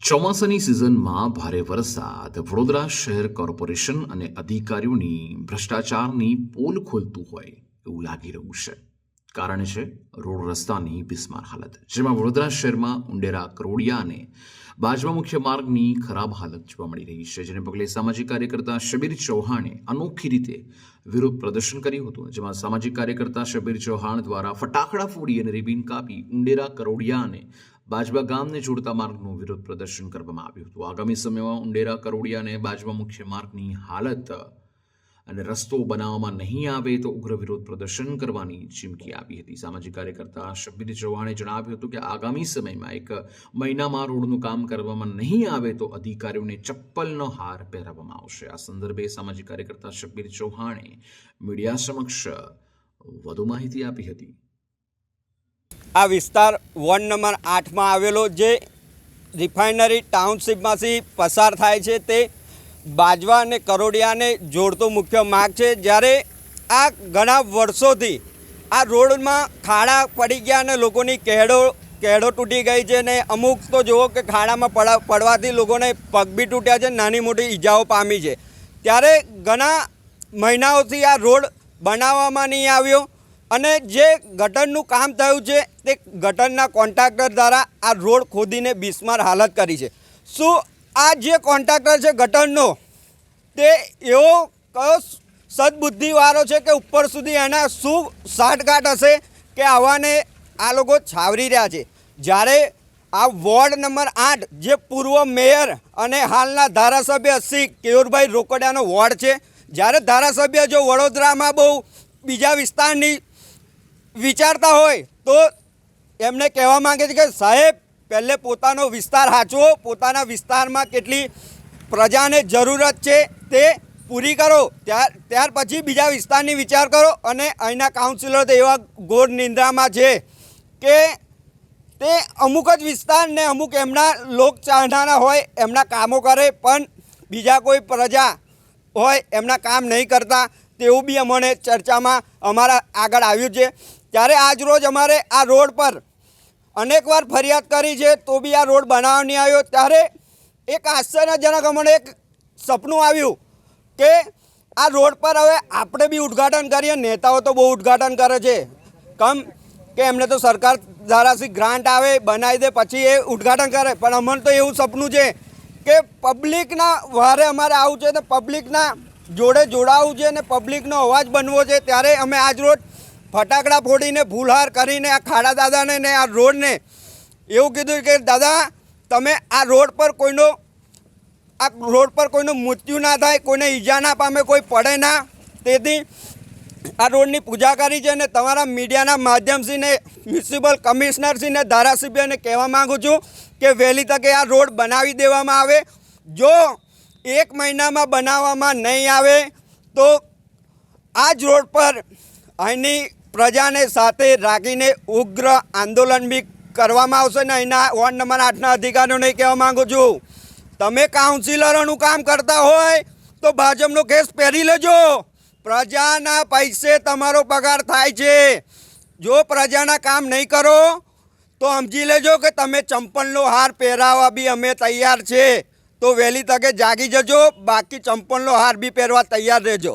ચોમાસાની સિઝનમાં ભારે વરસાદ વડોદરા શહેર કોર્પોરેશન અને અધિકારીઓની ભ્રષ્ટાચારની પોલ ખોલતું હોય એવું લાગી રહ્યું છે. કારણ છે રોડ રસ્તાની બિસ્માર હાલત, જેમાં વડોદરા શહેરમાં ઉંડેરા કરોડિયા અને બાજવા મુખ્ય માર્ગની ખરાબ હાલત જોવા મળી રહી છે, જેને પગલે સામાજિક કાર્યકર્તા શબીર ચૌહાણે અનોખી રીતે વિરોધ પ્રદર્શન કર્યું હતું, જેમાં સામાજિક કાર્યકર્તા શબીર ચૌહાણ દ્વારા ફટાકડા ફોડી અને રિબીન કાપી ઉંડેરા કરોડિયા અને બાજવા ગામને જોડતા માર્ગનું વિરોધ પ્રદર્શન કરવામાં આવ્યું હતું. આગામી સમયમાં ઉંડેરા કરોડિયા અને બાજવા મુખ્ય માર્ગની હાલત અને રસ્તો બનાવવામાં નહીં આવે તો ઉગ્ર વિરોધ પ્રદર્શન કરવાની ચીમકી આપી હતી. સામાજિક કાર્યકર્તા શબીર ચૌહાણે જણાવ્યું હતું કે આગામી સમયમાં 1 મહિનામાં રોડનું કામ કરવામાં નહીં આવે તો અધિકારીઓને ચપ્પલનો હાર પહેરાવવામાં આવશે. આ સંદર્ભે સામાજિક કાર્યકર્તા શબીર ચૌહાણે મીડિયા સમક્ષ વધુ માહિતી આપી હતી. આ વિસ્તાર વોર્ડ નંબર 8માં આવેલો જે રિફાઇનરી ટાઉનશીપમાંથી પસાર થાય છે તે બાજવા અને કરોડિયાને જોડતો મુખ્ય માર્ગ છે. જ્યારે આ ઘણા વર્ષોથી આ રોડમાં ખાડા પડી ગયા અને લોકોની કેડો તૂટી ગઈ છે ને અમુક તો જુઓ કે ખાડામાં પડવાથી લોકોને પગ બી તૂટ્યા છે, નાની મોટી ઈજાઓ પામી છે. ત્યારે ઘણા મહિનાઓથી આ રોડ બનાવવામાં નહીં આવ્યો અને જે ગટરનું કામ થયું છે તે ગટરના કોન્ટ્રાક્ટર દ્વારા આ રોડ ખોદીને બિસ્માર હાલત કરી છે. શું આ જે કોન્ટ્રાક્ટર છે ગટરનો તે એવો કયો સદબુદ્ધિવાળો છે કે ઉપર સુધી એના શું સાઠગાંઠ હશે કે આવાને આ લોકો છાવરી રહ્યા છે? જ્યારે આ વોર્ડ નંબર 8 જે પૂર્વ મેયર અને હાલના ધારાસભ્ય શ્રી કેયુરભાઈ રોકડિયાનો વોર્ડ છે, જ્યારે ધારાસભ્ય જો વડોદરામાં બહુ બીજા વિસ્તારની વિચારતા હોય તો એમને કહેવા માંગે છે કે સાહેબ પહેલે પોતાનો વિસ્તાર સાચવો, પોતાના વિસ્તારમાં કેટલી પ્રજાને જરૂરત છે તે પૂરી કરો, ત્યાર પછી બીજા વિસ્તારની વિચાર કરો. અને અહીંના કાઉન્સિલરો તો એવા ઘોર નિંદ્રામાં છે કે તે અમુક જ વિસ્તારને અમુક એમના લોક ચાહનારા હોય એમના કામો કરે, પણ બીજા કોઈ પ્રજા હોય એમના કામ નહીં કરતા, તેવું બી અમને ચર્ચામાં અમારા આગળ આવ્યું છે. ત્યારે આજ રોજ અમારે આ રોડ પર અનેકવાર ફરિયાદ કરી છે તો બી આ રોડ બનાવવા નહીં આવ્યો. ત્યારે એક આશ્ચર્યજનક અમને એક સપનું આવ્યું કે આ રોડ પર હવે આપણે બી ઉદ્ઘાટન કરીએ. નેતાઓ તો બહુ ઉદ્ઘાટન કરે છે, કમ કે એમને તો સરકાર ધારાથી ગ્રાન્ટ આવે બનાવી દે પછી એ ઉદ્ઘાટન કરે, પણ અમને તો એવું સપનું છે કે પબ્લિકના વારે અમારે આવું છે ને પબ્લિકના જોડે જોડાવું છે ને પબ્લિકનો અવાજ બનવો છે. ત્યારે અમે આજ રોજ ફટાકડા ફોડીને ફૂલહાર કરીને આ ખાડા દાદાને ને આ રોડને એવું કીધું કે દાદા તમે આ રોડ પર કોઈનું મૃત્યુ ના થાય, કોઈને ઈજા ના પામે, કોઈ પડે ના, તેથી આ રોડની પૂજા કરી છે. અને તમારા મીડિયાના માધ્યમથી ને મ્યુનિસિપલ કમિશનરશ્રીને ધારાસભ્યને કહેવા માગું છું કે વહેલી તકે આ રોડ બનાવી દેવામાં આવે. જો 1 મહિનામાં બનાવવામાં નહીં આવે તો આ જ રોડ પર અહીંની પ્રજાને સાથે રાખીને ઉગ્ર આંદોલન બી કરવામાં આવશે. ને અહીંના વોર્ડ નંબર 8ના અધિકારીઓને કહેવા માગું છું, તમે કાઉન્સિલરોનું કામ કરતા હોય તો ભાજપનો કેસ પહેરી લેજો. પ્રજાના પૈસે તમારો પગાર થાય છે. જો પ્રજાના કામ નહીં કરો તો સમજી લેજો કે તમે ચંપલનો હાર પહેરાવવા બી અમે તૈયાર છે. તો વહેલી તકે જાગી જજો, બાકી ચંપલનો હાર બી પહેરવા તૈયાર રહેજો.